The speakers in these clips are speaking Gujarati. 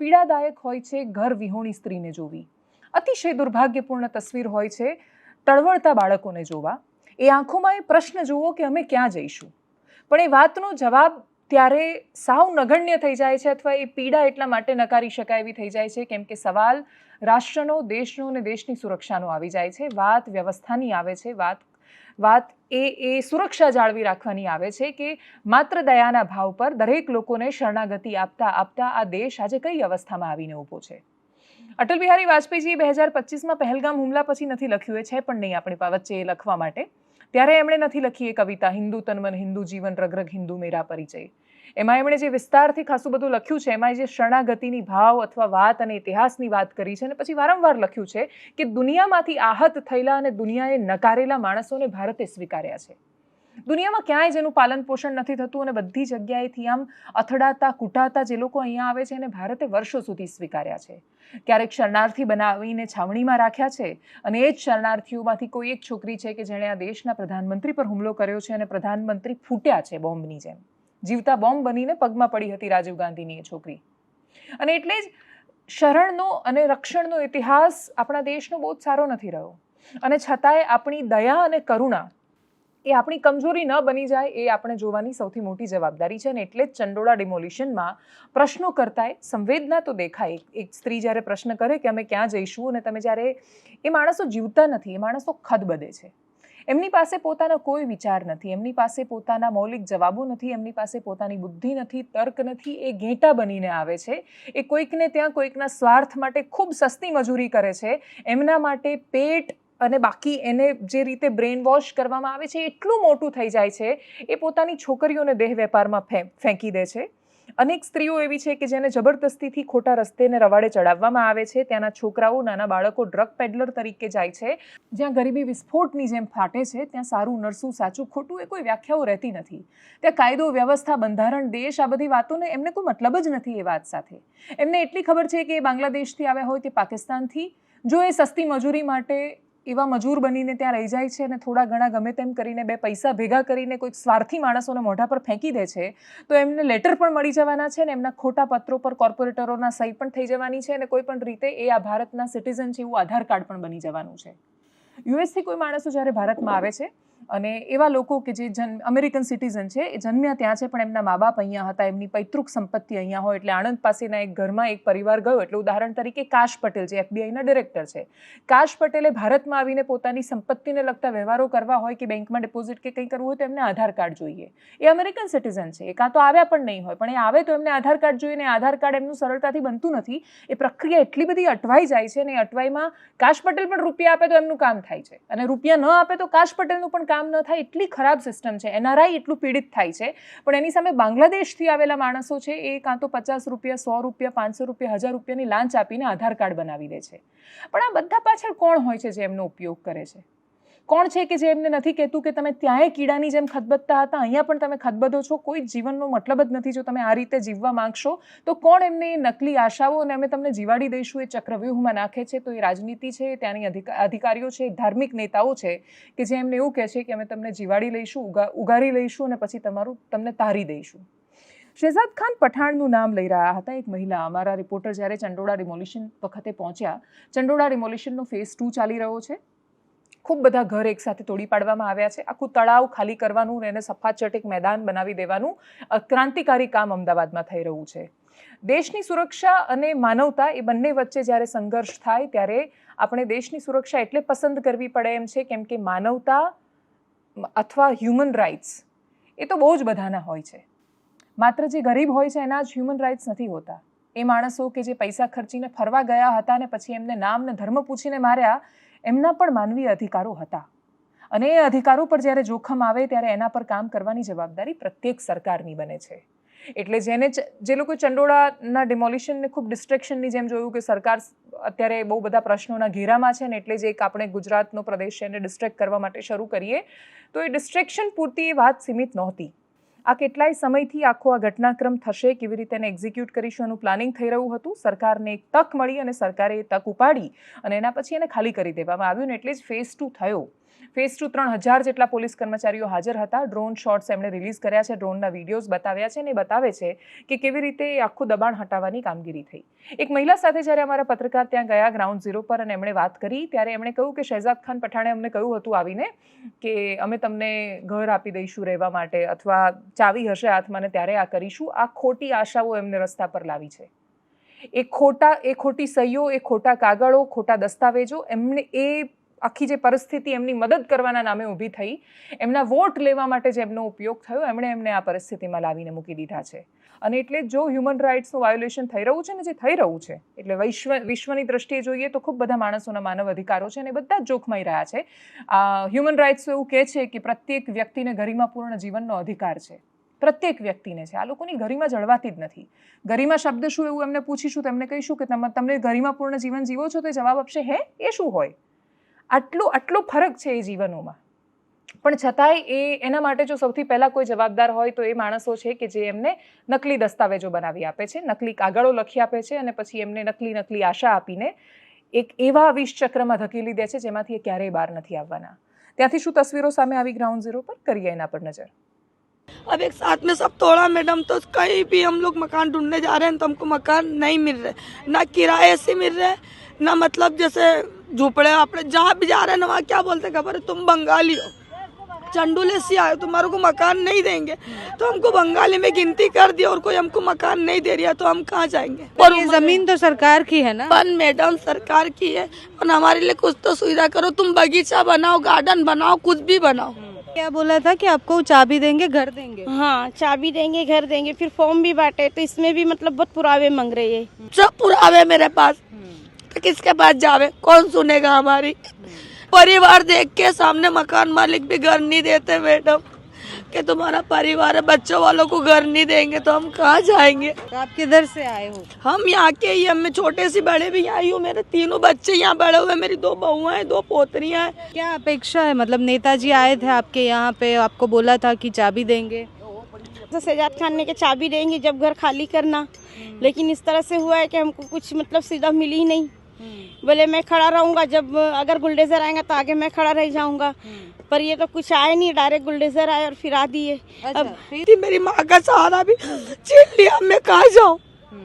પીડાદાયક હોય છે ઘર વિહોણી સ્ત્રીને જોવી, અતિશય દુર્ભાગ્યપૂર્ણ તસવીર હોય છે ટળવળતા બાળકોને જોવા। એ આંખોમાં એ પ્રશ્ન જુઓ કે અમે ક્યાં જઈશું, પણ એ વાતનો જવાબ ત્યારે સાવ નગણ્ય થઈ જાય છે, અથવા એ પીડા એટલા માટે નકારી શકાય એવી થઈ જાય છે કેમ કે સવાલ રાષ્ટ્રનો, દેશનો અને દેશની સુરક્ષાનો આવી જાય છે। વાત વ્યવસ્થાની આવે છે, વાત એ સુરક્ષા જાળવી રાખવાની આવે છે કે માત્ર દયાના ભાવ પર દરેક લોકોને શરણાગતિ આપતા આપતા આ દેશ આજે કઈ અવસ્થામાં આવીને ઊભો છે। અટલ બિહારી વાજપેયીજીએ 2025માં પહેલગામ હુમલા પછી નથી લખ્યું, એ છે પણ નહીં આપણી વચ્ચે એ લખવા માટે। ત્યારે એમણે નથી લખી એ કવિતા હિન્દુ તનમન હિન્દુ જીવન રગ રગ હિન્દુ મેરા પરિચય। એમાં એમણે જે વિસ્તારથી ખાસું બધું લખ્યું છે, એમાં જે શરણાગતિની ભાવ અથવા વાત અને ઇતિહાસની વાત કરી છે, અને પછી વારંવાર લખ્યું છે કે દુનિયામાંથી આહત થયેલા અને દુનિયાએ નકારેલા માણસોને ભારતે સ્વીકાર્યા છે। દુનિયામાં ક્યાંય જેનું પાલન પોષણ નથી થતું અને બધી જગ્યાએથી આમ અથડાતા કૂટાતા જે લોકો અહીંયા આવે છે એને ભારતે વર્ષો સુધી સ્વીકાર્યા છે। ક્યારેક શરણાર્થી બનાવીને છાવણીમાં રાખ્યા છે, અને એ જ શરણાર્થીઓમાંથી કોઈ એક છોકરી છે કે જેણે આ દેશના પ્રધાનમંત્રી પર હુમલો કર્યો છે અને પ્રધાનમંત્રી ફૂટ્યા છે બોમ્બની જેમ, જીવતા બોમ્બ બનીને પગમાં પડી હતી રાજીવ ગાંધીની એ છોકરી। અને એટલે જ શરણનો અને રક્ષણનો ઇતિહાસ આપણા દેશનો બહુ જ સારો નથી રહ્યો, અને છતાંય આપણી દયા અને કરુણા એ આપણી કમજોરી ન બની જાય એ આપણે જોવાની સૌથી મોટી જવાબદારી છે। અને એટલે જ ચંડોળા ડિમોલિશનમાં પ્રશ્નો કરતાંય સંવેદના તો દેખાય। એક સ્ત્રી જ્યારે પ્રશ્ન કરે કે અમે ક્યાં જઈશું, અને તમે જ્યારે એ માણસો જીવતા નથી, એ માણસો ખદબદે છે, એમની પાસે પોતાનો કોઈ વિચાર નથી, એમની પાસે પોતાના મૌલિક જવાબો નથી, એમની પાસે પોતાની બુદ્ધિ નથી, તર્ક નથી, એ ઘેંટા બનીને આવે છે, એ કોઈકને ત્યાં કોઈકના સ્વાર્થ માટે ખૂબ સસ્તી મજૂરી કરે છે, એમના માટે પેટ અને બાકી એને જે રીતે બ્રેન વોશ કરવામાં આવે છે એટલું મોટું થઈ જાય છે, એ પોતાની છોકરીઓને દેહ વેપારમાં ફેંકી દે છે। અનેક સ્ત્રીઓ એવી છે કે જેને જબરદસ્તીથી ખોટા રસ્તેને રવાડે ચડાવવામાં આવે છે। ત્યાંના છોકરાઓ, નાના બાળકો ડ્રગ પેડલર તરીકે જાય છે। જ્યાં ગરીબી વિસ્ફોટની જેમ ફાટે છે, ત્યાં સારું નરસું સાચું ખોટું એ કોઈ વ્યાખ્યાઓ રહેતી નથી। ત્યાં કાયદો, વ્યવસ્થા, બંધારણ, દેશ, આ બધી વાતોને એમને કોઈ મતલબ જ નથી એ વાત સાથે। એમને એટલી ખબર છે કે એ બાંગ્લાદેશથી આવ્યા હોય કે પાકિસ્તાનથી, જો એ સસ્તી મજૂરી માટે એવા મજૂર બનીને ત્યાં રહી જાય છે અને થોડા ઘણા ગમે તેમ કરીને બે પૈસા ભેગા કરીને કોઈક સ્વાર્થી માણસોને મોઢા પર ફેંકી દે છે, તો એમને લેટર પણ મળી જવાના છે ને એમના ખોટા પત્રો પર કોર્પોરેટરોના સહી પણ થઈ જવાની છે, અને કોઈ પણ રીતે એ આ ભારતના સિટીઝન છે એવું આધાર કાર્ડ પણ બની જવાનું છે। યુએસથી કોઈ માણસો જ્યારે ભારતમાં આવે છે, અને એવા લોકો કે જે અમેરિકન સિટીઝન છે, એ જન્મ્યા ત્યાં છે પણ એમના મા બાપ અહીંયા હતા, એમની પૈતૃક સંપત્તિ અહીંયા હોય, એટલે આણંદ પાસેના એક ઘરમાં એક પરિવાર ગયો, એટલે ઉદાહરણ તરીકે કાશ પટેલ જે FBI ના ડિરેક્ટર છે, કાશ પટેલે ભારતમાં આવીને પોતાની સંપત્તિને લગતા વ્યવહારો કરવા હોય કે બેંકમાં ડિપોઝિટ કે કંઈ કરવું હોય તો એમને આધાર કાર્ડ જોઈએ। એ અમેરિકન સિટીઝન છે, એ કાં તો આવ્યા પણ નહીં હોય, પણ એ આવે તો એમને આધાર કાર્ડ જોઈએ, ને આધાર કાર્ડ એમનું સરળતાથી બનતું નથી। એ પ્રક્રિયા એટલી બધી અટવાઈ જાય છે, ને અટવાઈમાં કાશ પટેલ પણ રૂપિયા આપે તો એમનું કામ થાય છે, અને રૂપિયા ન આપે તો કાશ પટેલનું પણ કામ ન થાય। એટલી ખરાબ સિસ્ટમ છે। NRI એટલું પીડિત થાય છે, પણ એની સામે બાંગ્લાદેશથી આવેલા માણસો છે એ કાં તો 50 રૂપિયા, 100 રૂપિયા, 500 રૂપિયા, 1000 રૂપિયાની લાંચ આપીને આધાર કાર્ડ બનાવી દે છે। પણ આ બધા પાછળ કોણ હોય છે જે એમનો ઉપયોગ કરે છે? કોણ છે કે જે એમને નથી કહેતું કે તમે ત્યાંય કીડાની જેમ ખદબદતા હતા, અહીંયા પણ તમે ખદબદો છો, કોઈ જીવનનો મતલબ જ નથી જો તમે આ રીતે જીવવા માંગશો તો કોણ એમને નકલી આશાઓ અને અમે તમને જીવાડી દઈશું એ ચક્રવ્યૂહમાં નાખે છે? તો એ રાજનીતિ છે, ત્યાંની અધિકારીઓ છે, ધાર્મિક નેતાઓ છે કે જે એમને એવું કહે છે કે અમે તમને જીવાડી લઈશું, ઉગારી લઈશું અને પછી તમને તારી દઈશું। શહેજાદ ખાન પઠાણનું નામ લઈ રહ્યા હતા એક મહિલા। અમારા રિપોર્ટર જ્યારે ચંડોળા ડિમોલિશન વખતે પહોંચ્યા, ચંડોળા ડિમોલિશનનો ફેઝ 2 ચાલી રહ્યો છે, ખૂબ બધા ઘર એકસાથે તોડી પાડવામાં આવ્યા છે, આખું તળાવ ખાલી કરવાનું, એને સફાચટ એક મેદાન બનાવી દેવાનું ક્રાંતિકારી કામ અમદાવાદમાં થઈ રહ્યું છે। દેશની સુરક્ષા અને માનવતા એ બંને વચ્ચે જ્યારે સંઘર્ષ થાય ત્યારે આપણે દેશની સુરક્ષા એટલે પસંદ કરવી પડે એમ છે કેમ કે માનવતા અથવા હ્યુમન રાઇટ્સ એ તો બહુ જ બધાના હોય છે। માત્ર જે ગરીબ હોય છે એના જ હ્યુમન રાઇટ્સ નથી હોતા। એ માણસો કે જે પૈસા ખર્ચીને ફરવા ગયા હતા ને પછી એમને નામ ને ધર્મ પૂછીને માર્યા, એમના પણ માનવીય અધિકારો હતા, અને એ અધિકારો પર જ્યારે જોખમ આવે ત્યારે એના પર કામ કરવાની જવાબદારી પ્રત્યેક સરકારની બને છે। એટલે જે લોકો ચંડોળાના ડિમોલિશનને ખૂબ ડિસ્ટ્રેક્શનની જેમ જોયું કે સરકાર અત્યારે બહુ બધા પ્રશ્નોના ઘેરામાં છે ને એટલે જ એક આપણે ગુજરાતનો પ્રદેશ છે એને ડિસ્ટ્રેક્ટ કરવા માટે શરૂ કરીએ, તો એ ડિસ્ટ્રેક્શન પૂરતી એ વાત સીમિત નહોતી। આ કેટલાય સમયથી આખો આ ઘટનાક્રમ થશે, કેવી રીતે એને એક્ઝિક્યુટ કરીશું એનું પ્લાનિંગ થઈ રહ્યું હતું। સરકારને એક તક મળી અને સરકારે એ તક ઉપાડી અને એના પછી એને ખાલી કરી દેવામાં આવ્યું ને એટલે જ ફેઝ 2 થયો। ફેઝ 2 3000 જેટલા પોલીસ કર્મચારીઓ હાજર હતા. ડ્રોન શોટ્સ એમણે રિલીઝ કર્યા છે, ડ્રોનના વિડીયોઝ બતાવ્યા છે અને બતાવે છે કે કેવી રીતે આખું દબાણ હટાવવાની કામગીરી થઈ. એક મહિલા સાથે જ્યારે અમારા પત્રકાર ત્યાં ગયા ગ્રાઉન્ડ ઝીરો પર અને એમણે વાત કરી ત્યારે એમણે કહ્યું કે શહેજાદ ખાન પઠાણે અમને કહ્યું હતું આવીને કે અમે તમને ઘર આપી દઈશું રહેવા માટે અથવા ચાવી હશે હાથમાં ને ત્યારે આ કરીશું. આ ખોટી આશાઓ એમને રસ્તા પર લાવી છે. એ ખોટી સહીઓ, એ ખોટા કાગળો, ખોટા દસ્તાવેજો, એમને એ આખી જે પરિસ્થિતિ એમની મદદ કરવાના નામે ઊભી થઈ, એમના વોટ લેવા માટે જે એમનો ઉપયોગ થયો, એમને આ પરિસ્થિતિમાં લાવીને મૂકી દીધા છે. અને એટલે જો હ્યુમન રાઇટ્સનું વાયોલેશન થઈ રહ્યું છે ને જે થઈ રહ્યું છે, એટલે વિશ્વની દ્રષ્ટિએ જોઈએ તો ખૂબ બધા માણસોના માનવ અધિકારો છે અને બધા જ જોખમાઈ રહ્યા છે. હ્યુમન રાઇટ્સ એવું કહે છે કે પ્રત્યેક વ્યક્તિને ગરિમાપૂર્ણ જીવનનો અધિકાર છે. પ્રત્યેક વ્યક્તિને છે. આ લોકોની ગરિમા જળવાતી જ નથી. ગરિમા શબ્દ શું એવું એમને પૂછીશું, તેમને કહીશું કે તમને ગરિમાપૂર્ણ જીવન જીવો છો, તો જવાબ આપશે હે એ શું હોય. આટલો ફરક છે એ જીવનોમાં. પણ છતાંય એના માટે જો સૌથી પહેલાં કોઈ જવાબદાર હોય તો એ માણસો છે કે જે એમને નકલી દસ્તાવેજો બનાવી આપે છે, નકલી કાગળો લખી આપે છે અને પછી એમને નકલી આશા આપીને એક એવા વિષ ચક્રમાં ધકેલી દે છે જેમાંથી એ ક્યારેય બહાર નથી આવવાના. ત્યાંથી શું તસવીરો સામે આવી ગ્રાઉન્ડ ઝીરો પર, કરીએ એના પર નજર. अब एक साथ में सब तोड़ा मैडम, तो कहीं भी हम लोग मकान ढूंढने जा रहे हैं तो हमको मकान नहीं मिल रहे, ना किराए से मिल रहे, ना मतलब जैसे झोपड़े आपने जहाँ भी जा रहे हैं ना वहाँ क्या बोलते खबर है, तुम बंगाली हो, चंडूले से आए, तुम्हारे को मकान नहीं देंगे. तो हमको बंगाली में गिनती कर दिया और कोई हमको मकान नहीं दे रहा तो हम कहाँ जाएंगे. और ये जमीन तो सरकार की है ना. पर मैडम सरकार की है और हमारे लिए कुछ तो सुविधा करो. तुम बगीचा बनाओ, गार्डन बनाओ, कुछ भी बनाओ. क्या बोला था कि आपको चाबी देंगे, घर देंगे. हाँ, चाबी देंगे, घर देंगे. फिर फॉर्म भी बांटे तो इसमें भी मतलब बहुत पुरावे मांग रहे हैं. सब पुरावे मेरे पास, तो किसके पास जावे, कौन सुनेगा हमारी. परिवार देख के सामने मकान मालिक भी घर नहीं देते मैडम, कि तुम्हारा परिवार है, बच्चों वालों को घर नहीं देंगे तो हम कहाँ जाएंगे. तो आप किधर से आए हो. हम यहाँ के ही, हम छोटे से बड़े भी यहाँ ही हूँ. मेरे 3 बच्चे यहाँ बड़े हुए, मेरी 2 बहुएं हैं, 2 पोतरियाँ हैं. क्या अपेक्षा है, मतलब नेताजी आए थे आपके यहाँ पे, आपको बोला था कि चाबी देंगे. तो शहजाद खान ने के चाबी देंगे जब घर खाली करना, लेकिन इस तरह से हुआ है कि हमको कुछ मतलब सीधा मिली ही नहीं. बोले मैं खड़ा रहूँगा, जब अगर गुलडेजर आएगा तो आगे मैं खड़ा रह जाऊँगा, पर ये तो कुछ आए नहीं, डायरेक्ट गुलडेजर आए और फिरा दिए. अच्छा, अब मेरी माँ का सहारा भी छीन लिया, मैं कहाँ जाऊँ.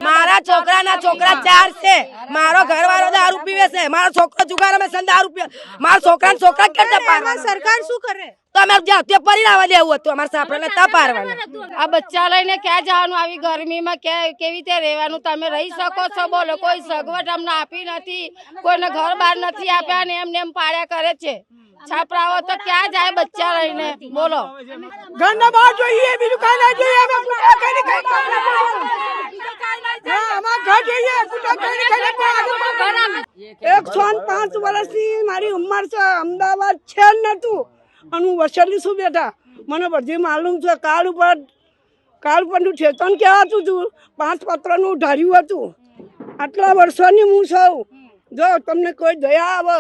મારા છોકરાના છોકરા 4 છે, મારો ઘરવાળો દારૂ પીવે છે, મારો છોકરો જુગારમાં છે દારૂ પીવે, મારા છોકરાને છોકરા કેતા પારવાના. સરકાર શું કરે. તો અમે જાતે પરિણાવા દેવું હતું, અમારા સાપરાને તા પારવાના. આ બચ્ચા લઈને ક્યાં જવાનું, આવી ગરમીમાં કેવી રીતે રહેવાનું. તમે રહી શકો છો બોલો. કોઈ સગવડ અમને આપી નથી, કોઈને ઘર બહાર નથી આપ્યા ને એમને એમ પાડ્યા કરે છે. છાપરાઓ તો ક્યાં જાય બચ્ચા લઈને બોલો. ઘરના બહાર જોઈએ, બીજું કઈ ના જોઈએ. અમે કુટા કઈ કઈ અમાર ઘર જોઈએ, કુટા કઈ કઈ 105 વર્ષની મારી ઉંમર છે. અમદાવાદ છે નતું અને હું વસેલી છું બેટા. મને બધી માલુમ છે. કાર્ડ ઉપરનું ઠેતન કહેવાતું હતું, 5 પત્રનું ધાર્યું હતું. આટલા વર્ષોની હું છું. જો તમને કોઈ દયા આવે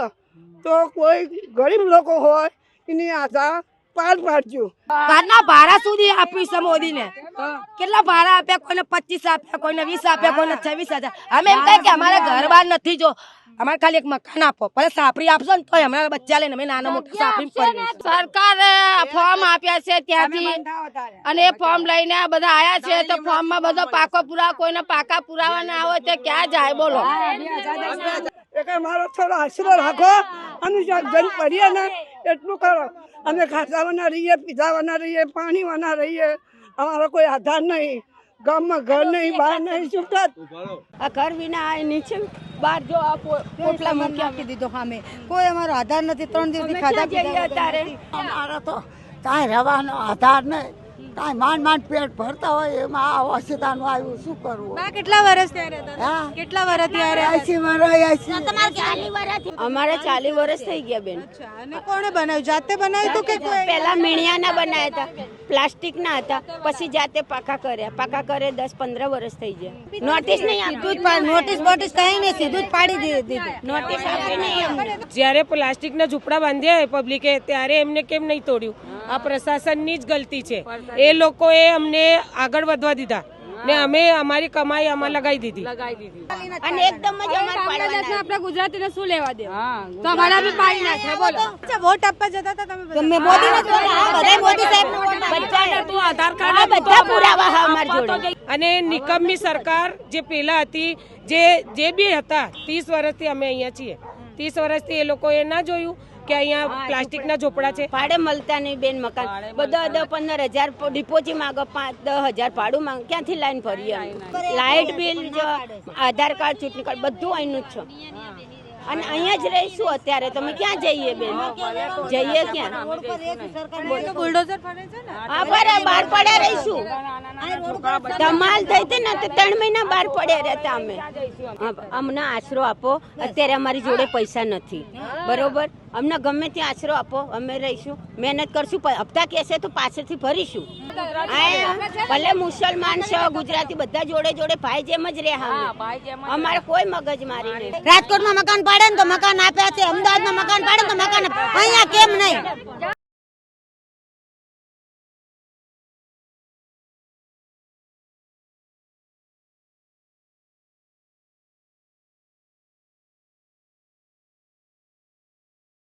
તો કોઈ ગરીબ લોકો હોય એની આશા પાર પાડજો. ઘરના ભાડા સુધી આપ્યું છે મોદીને. કેટલા ભાડા આપ્યા, કોઈને 25 આપ્યા, કોઈને 20 આપ્યા, કોઈને 26,000. અમે એમ કહે કે અમારે ઘર બાર નથી, જો અમારે ખાલી એક મકાન આપો, ભલે સાપરી આપશો ને તો અમારા બચ્ચા લઈને અમે નાના મોટા સાપરી કરી. સરકારે ફોર્મ આપ્યા છે ત્યાંથી, અને એ ફોર્મ લઈને આ બધા આયા છે. તો ફોર્મમાં બધો પાકો પુરાવા, કોઈને પાકા પુરાવા ના હોય તો ક્યાં જાય બોલો. એટલે મારો થોડો આશરો રાખો અને જન પડીએ ને એટલું કરો. અમે ખાસાવાના રહીએ, પીધાવાના રહીએ, પાણીવાના રહીએ. અમારો કોઈ આધાર નહીં, ગામમાં ઘર નહીં, બહાર નહીં. શું આ ઘર વિના આ નીચે બહાર જો આ પોટલા મૂકી આપી દીધો. સામે કોઈ અમારો આધાર નથી. 3 દિવસથી ખાધા પીધા અત્યારે અમારો તો કાંઈ રહેવાનો આધાર નહીં, કાંઈ માંડ પેટ ભરતા હોય એમાં આ ઓશિતાનું આવ્યું. શું કરવું. કેટલા વર્ષ ત્યાં રહેતા હતા? કેટલા વર્ષ ત્યાં રહ્યા? 80 વર્ષ. અમારે 40 વર્ષ થઈ ગયા બેન. અને કોણે બનાવ્યું? જાતે બનાવ્યું તો કે કોઈ? પેલા મીણિયાના બનાવ્યા હતા, પ્લાસ્ટિકના હતા, પછી જાતે પાકા કર્યા. પાકા કરે 10-15 વર્ષ થઈ ગયા. નોટિસ નહીં આપ્યું, નોટિસ કઈ નહીં, સીધું જ પાડી દીધું. નોટિસ આપી નહીં. જ્યારે પ્લાસ્ટિકના ઝૂંપડા બાંધ્યા પબ્લિકે ત્યારે એમને કેમ નહીં તોડ્યું? આ પ્રશાસનની જ ગલતી છે. એ લોકોએ અમને આગળ વધવા દીધા. ને અમે અમારી કમાઈ આમાં લગાવી દીધી. અને એકદમ જ અમારે પાડવાના. આપણે ગુજરાતીને શું લેવા દે તો અમારા બી પાડી નાખે બોલો. वोट आपका जता था તમે તમે મોદીને જોડે આ બધા મોદી સાહેબ નું આધાર કાર્ડ બધા પુરાવા હા અમારી જોડે. અને નિકમ્મી સરકાર જે પેલા હતી, જે બી હતા, 30 વર્ષથી અમે અહીંયા છીએ. 30 વર્ષથી એ લોકોએ ના જોયું કે અહીંયા પ્લાસ્ટિકના ઝોપડા છે. ભાડે મળતા નહીં બેન મકાન. બધા 10-15,000 ડિપોઝિટ માંગે, 5-10,000 ભાડું માંગે. ક્યાંથી લાઈન ભરીએ? લાઇટ બિલ, આધાર કાર્ડ, ચૂંટણી કાર્ડ બધું અહીંનું જ છે. અને અહીંયા જ રહીશું અત્યારે. તમે ક્યાં જઈએ બેન? જઈએ ક્યાં? બુલડોઝર ફરે છે ને હા બરાબર, બહાર પડ્યા રહીશું. ધમાલ થઈ હતી ને તો 3 મહિના બહાર પડ્યા રહેતા અમે. અમને આશરો આપો. અત્યારે અમારી જોડે પૈસા નથી, બરોબર? અમને ગમે ત્યાં આશરો આપો, અમે રહીશું, મહેનત કરશું. હપ્તા કહેશે તો પાછળથી ભરીશું. ભલે મુસલમાન છે, ગુજરાતી બધા જોડે જોડે ભાઈ જેમ જ રહ્યા. અમારે કોઈ મગજ મારી નહીં. રાજકોટમાં મકાન પાડે ને તો મકાન આપ્યા છે, અમદાવાદમાં મકાન પાડે ને તો મકાન, અહીંયા કેમ નહીં?